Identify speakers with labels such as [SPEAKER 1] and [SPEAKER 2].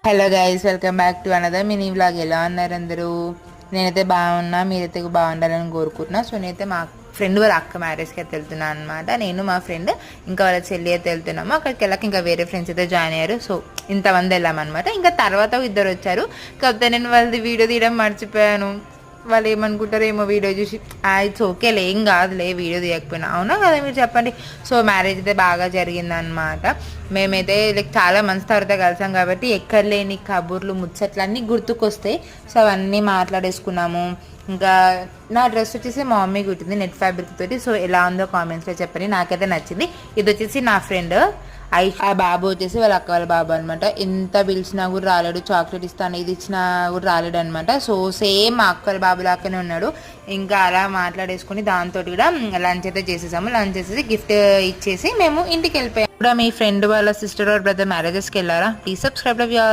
[SPEAKER 1] Hello guys, welcome back to another mini vlog. ఎలా ఉన్నారు అందరూ? నేనైతే బాగున్నా, మీరైతే బాగుండాలని కోరుకుంటున్నా. సో నేనైతే మా ఫ్రెండ్ వాళ్ళ అక్క మ్యారేజ్కి అయితే వెళ్తున్నాను అనమాట. నేను మా ఫ్రెండ్ ఇంకా వాళ్ళ చెల్లి అయితే వెళ్తున్నాము. అక్కడికి వెళ్ళాక ఇంకా వేరే ఫ్రెండ్స్ అయితే జాయిన్ అయ్యారు. సో ఇంతమంది వెళ్ళామన్నమాట. ఇంకా తర్వాత ఇద్దరు వచ్చారు. కాకపోతే నేను వాళ్ళది వీడియో తీయడం మర్చిపోయాను. వాళ్ళు ఏమనుకుంటారో ఏమో వీడియో చూసి. ఇట్స్ ఓకేలే, ఏం కాదులే వీడియో తీయకపోయినా. అవునా కదా, మీరు చెప్పండి. సో మ్యారేజ్ అయితే బాగా జరిగిందనమాట. మేమైతే లైక్ చాలా మంత్స్ తర్వాత కలిసాం కాబట్టి ఎక్కడ లేని కబుర్లు ముచ్చట్లు అన్నీ గుర్తుకొస్తాయి. సో అవన్నీ మాట్లాడేసుకున్నాము. ఇంకా నా డ్రెస్ వచ్చేసి మా మమ్మీ కుట్టింది నెట్ ఫ్యాబ్రిక్ తోటి. సో ఎలా ఉందో కామెంట్స్లో చెప్పండి. నాకైతే నచ్చింది. ఇది వచ్చేసి నా ఫ్రెండ్ ఆ బాబు వచ్చేసి వాళ్ళ అక్క వాళ్ళ బాబు అనమాట. ఎంత పిలిచినా కూడా రాలేడు. చాక్లెట్ ఇస్తాను ఇది ఇచ్చినా కూడా రాలేడు అనమాట. సో సేమ్ మా అక్క వాళ్ళ బాబు లాగానే ఉన్నాడు. ఇంకా అలా మాట్లాడేసుకుని దాంతో కూడా లంచ్ అయితే చేసేసాము. లంచ్ చేసేసి గిఫ్ట్ ఇచ్చేసి మేము ఇంటికి వెళ్ళిపోయాము. కూడా మీ ఫ్రెండ్ వాళ్ళ సిస్టర్ ఆర్ బ్రదర్ మ్యారేజెస్కి వెళ్ళారా? Please subscribe love you all.